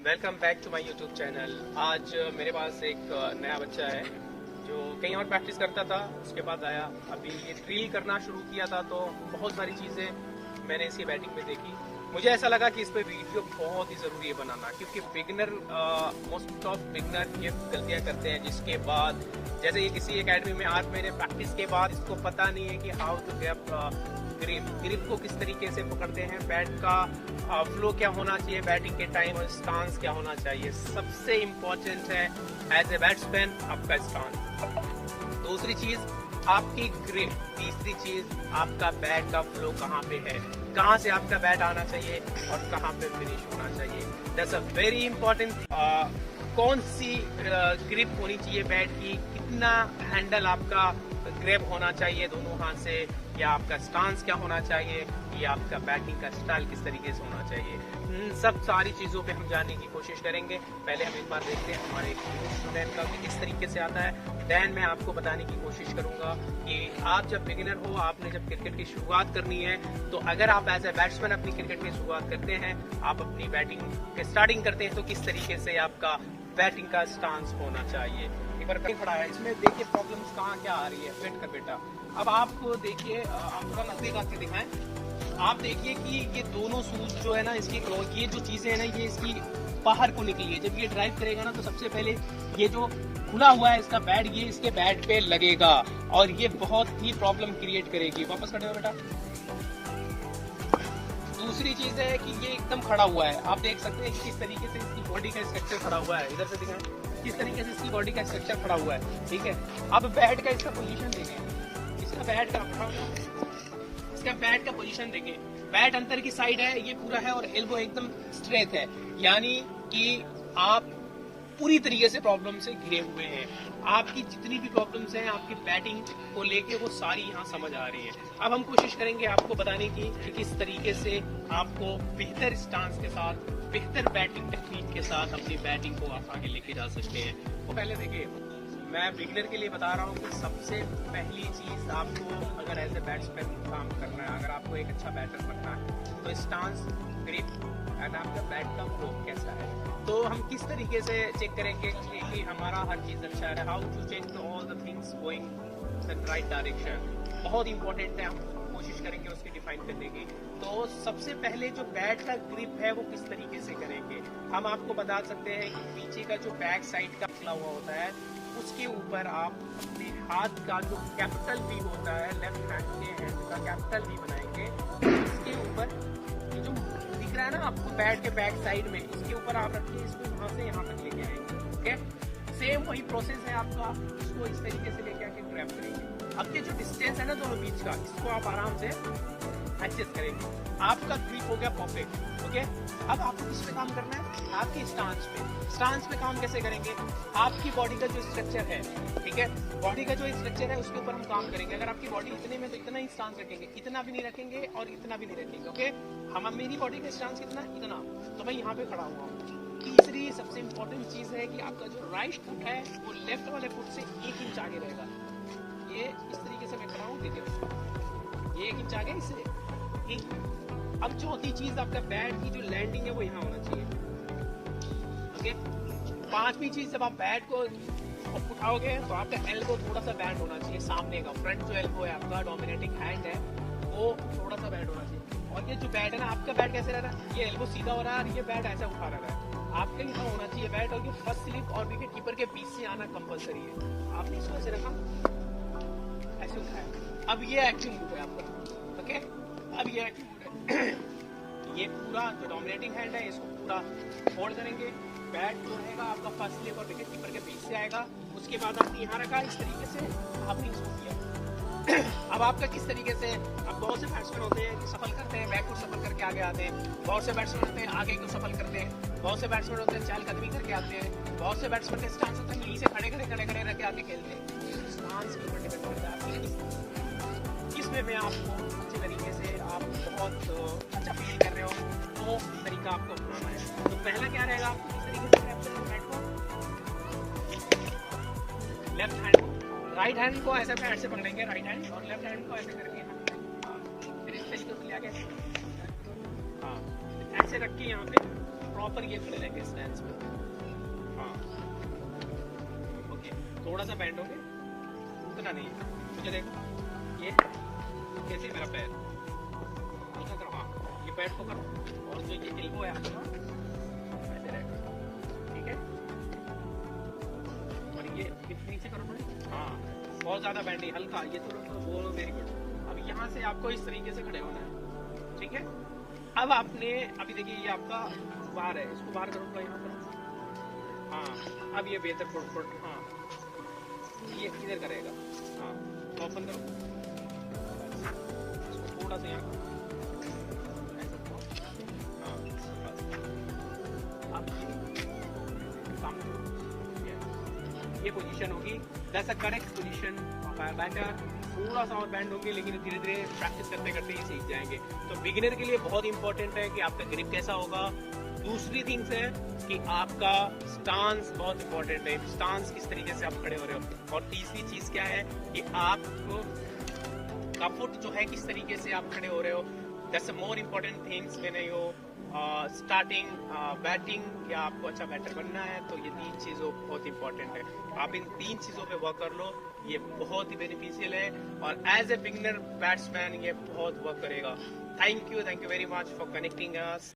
Welcome back to my YouTube channel. आज मेरे पास एक नया बच्चा है जो कहीं और प्रैक्टिस करता था, उसके बाद आया। अभी ये ड्रिल करना शुरू किया था तो बहुत सारी चीज़ें मैंने इसकी बैटिंग में देखी। मुझे ऐसा लगा कि इस पर वीडियो बहुत ही ज़रूरी है बनाना, क्योंकि बिगनर मोस्ट ऑफ बिगनर ये गलतियाँ करते हैं, जिसके बाद जैसे ये किसी एकेडमी में 8 महीने प्रैक्टिस के बाद इसको पता नहीं है कि हाउ टू ग्रिप को किस तरीके से पकड़ते हैं, बैट का फ्लो क्या होना चाहिए बैटिंग के टाइम, और स्टांस क्या होना चाहिए। सबसे इम्पोर्टेंट है एज ए बैट्समैन आपका स्टांस। दूसरी चीज आपकी ग्रिप। तीसरी चीज आपका बैट का फ्लो कहाँ पे है, कहाँ से आपका बैट आना चाहिए और कहाँ पे फिनिश होना चाहिए। That's a very important. कौन सी ग्रिप होनी चाहिए बैट की, कितना हैंडल आपका ग्रैब होना चाहिए दोनों हाथ से, या आपका स्टांस क्या होना चाहिए, या आपका बैटिंग का स्टाइल किस तरीके से होना चाहिए। सब सारी चीज़ों पे हम जानने की कोशिश करेंगे। पहले हम एक बार देखते हैं हमारे स्टूडेंट का कि किस तरीके से आता है। देन मैं आपको बताने की कोशिश करूंगा कि आप जब बिगिनर हो, आपने जब क्रिकेट की शुरुआत करनी है, तो अगर आप एज ए बैट्समैन अपनी क्रिकेट की शुरुआत करते हैं, आप अपनी बैटिंग के स्टार्टिंग करते हैं, तो किस तरीके से आपका बैटिंग का स्टांस होना चाहिए। एक बार कहीं खड़ा है, इसमें देखिए प्रॉब्लम्स कहाँ क्या आ रही है। वेट कर बेटा। अब आपको देखिए, आप थोड़ा नजदीक आके दिखाएं। आप देखिए कि ये दोनों शूज जो है ना, इसकी ये जो चीजें है ना, ये इसकी बाहर को निकली है। जब ये ड्राइव करेगा ना, तो सबसे पहले ये जो खुला हुआ है इसका बैट, ये इसके बैट पे लगेगा और ये बहुत ही प्रॉब्लम क्रिएट करेगी। वापस खड़े हो बेटा। दूसरी चीज है कि ये एकदम खड़ा हुआ है। आप देख सकते हैं कि किस तरीके से इसकी बॉडी का स्ट्रक्चर खड़ा हुआ है। इधर से दिखाएं किस तरीके से इसकी बॉडी का स्ट्रक्चर खड़ा हुआ है। ठीक है, अब बैट का इसका पोजीशन देखें। इसका बैट का पोजीशन देखें। बैट अंदर की साइड है, ये पूरा है, और एल्बो एकदम स्ट्रेट है, यानी कि आप पूरी तरीके से प्रॉब्लम से घिरे हुए हैं। आपकी जितनी भी प्रॉब्लम्स हैं आपकी बैटिंग को लेके, वो सारी यहाँ समझ आ रही है। अब हम कोशिश करेंगे आपको बताने की कि किस तरीके से आपको बेहतर स्टांस के साथ, बेहतर बैटिंग टेक्निक के साथ अपनी बैटिंग को आप आगे लेके जा सकते हैं। तो पहले देखिए, मैं बिगिनर के लिए बता रहा हूँ कि सबसे पहली चीज़ आपको, अगर एज ए बैट्समैन काम करना है, अगर आपको एक अच्छा बैटर बनना है, तो स्टांस, ग्रिप एंड आपका बैट का फ्लो कैसा है। तो हम किस तरीके से चेक करेंगे कि हमारा हर चीज़ अच्छा है। How to check all the things going the right direction, बहुत इंपॉर्टेंट है। हम कोशिश करेंगे उसकी डिफाइन करने की। तो सबसे पहले जो बैट का ग्रिप है वो किस तरीके से करेंगे, हम आपको बता सकते हैं कि पीछे का जो बैक साइड का खुला हुआ होता है, उसके ऊपर आप अपने हाथ का जो कैपिटल वी होता है, लेफ्ट हैंड के हैंड का कैपिटल वी बनाएंगे। इसके ऊपर ये जो दिख रहा है ना आपको बैट के बैक साइड में, इसके ऊपर आप रखिए, इसको यहाँ से यहाँ तक लेके आएंगे। ओके, सेम वही प्रोसेस है आपका। इसको इस तरीके से लेके आके ग्रैब करेंगे। अब ये जो डिस्टेंस है ना दोनों बीच का, इसको आप आराम से एडजस्ट करेंगे। आपका ग्रिप हो गया परफेक्ट। ओके, अब आपको किस पे काम करना है, आपकी स्टांस पे। स्टांस पे काम कैसे करेंगे, आपकी बॉडी का जो स्ट्रक्चर है, ठीक है, बॉडी का जो स्ट्रक्चर है उसके ऊपर हम काम करेंगे। अगर आपकी बॉडी इतने में, तो इतना ही स्टांस रखेंगे, इतना भी नहीं रखेंगे और इतना भी नहीं रखेंगे। ओके, हम मेरी बॉडी का स्टांस कितना, इतना, तो मैं यहाँ पे खड़ा हुआ हूँ। तीसरी सबसे इंपॉर्टेंट चीज है कि आपका जो राइट फुट है वो लेफ्ट वाले फुट से 1 इंच आगे रहेगा। ये इस तरीके से मैं खड़ा हूँ, देखिए ये 1 इंच आगे इससे। अब चौथी चीज, आपका बैट की जो लैंडिंग है वो यहाँ होना चाहिए। ओके, पांचवी चीज, जब आप बैट को उठाओगे तो आपका एल्बो थोड़ा सा बैंड होना चाहिए सामने का। फ्रंट जो एल्बो है आपका, डोमिनेटिंग हैंड है, वो थोड़ा सा बैंड होना चाहिए। और ये जो बैट है ना, आपका बैट कैसे रह रहा है, ये एल्बो सीधा हो रहा है और ये बैट ऐसा उठा रहा है। आपका यहाँ होना चाहिए बैट, और ये फर्स्ट स्लिप और विकेट कीपर के बीच से आना कंपलसरी है। आपने इसको ऐसे रखा, ऐसे उठाया। अब ये एक्टिंग मूव है आपका। ओके, अब ये एक्टिंग ये पूरा जो डोमिनेटिंग हैंड है इसको पूरा होल्ड करेंगे। बैट जो रहेगा आपका फर्स्ट स्लिप और विकेट कीपर के बीच से आएगा। उसके बाद आपने यहाँ रखा, इस तरीके से आपने इसको किया। अब आपका किस तरीके से, अब बहुत से बैट्समैन होते हैं कि सफल करते हैं, बैक को सफल करके आगे आते हैं। बहुत से बैट्समैन होते हैं आगे को सफल करते हैं। बहुत से बैट्समैन होते हैं चहलकदमी करके आते हैं। बहुत से बैट्समैन के स्टांस होते हैं यहीं से खड़े खड़े रह के आगे खेलते हैं। स्टांस के ऊपर डिपेंड करता है किसमें में आपको अच्छे तरीके से, आप बहुत अच्छा फील कर रहे हो, तो तरीका आपको अपनाना है। तो पहला क्या रहेगा, आपको किस तरीके से कैप्चर करना है बैट को, लेफ्ट हैंड को, राइट हैंड को ऐसे पैड से पकड़ेंगे, राइट हैंड, और लेफ्ट हैंड को ऐसे करके फिर इस तरीके से ले आके, हाँ, ऐसे रख के यहाँ पे प्रॉपर ये खड़े रहेंगे स्टैंड में। हाँ ओके, थोड़ा सा बैंड होंगे, उतना नहीं। मुझे देखो ये कैसे मेरा पैर हल्का करो। हाँ ये पैर को करो और जो ये एल्बो है आपका ऐसे रहेगा, ठीक है। और ये नीचे करो थोड़ी। हाँ बहुत ज्यादा बैंड नहीं, हल्का ये थोड़ा वो, वेरी गुड। अब यहाँ से आपको इस तरीके से खड़े होना है, ठीक है। अब आपने अभी देखिए ये आपका बाहर है, इसको बाहर करो थोड़ा यहाँ पर। हाँ अब ये बेहतर फुट। हाँ ये इधर करेगा। हाँ तो ओपन करो, इसको थोड़ा सा यहाँ करो। हाँ अब काम करो, ये पोजीशन होगी, that's a correct position of our batter. थोड़ा सा और बैंड होंगे, लेकिन धीरे धीरे प्रैक्टिस करते करते ही सीख जाएंगे। तो बिगिनर के लिए बहुत इंपॉर्टेंट है कि आपका ग्रिप कैसा होगा। दूसरी थिंग्स है कि आपका स्टांस बहुत इंपॉर्टेंट है, स्टांस किस तरीके से आप खड़े हो रहे हो। और तीसरी चीज क्या है कि आपको का फुट जो है किस तरीके से आप खड़े हो रहे हो। That's a more important things when you starting batting या आपको अच्छा बैटर बनना है। तो ये 3 चीज़ों बहुत इंपॉर्टेंट है, आप इन 3 चीज़ों पे वर्क कर लो, ये बहुत ही बेनिफिशियल है। और एज ए बिगिनर बैट्समैन ये बहुत वर्क करेगा। Thank you very much for connecting us.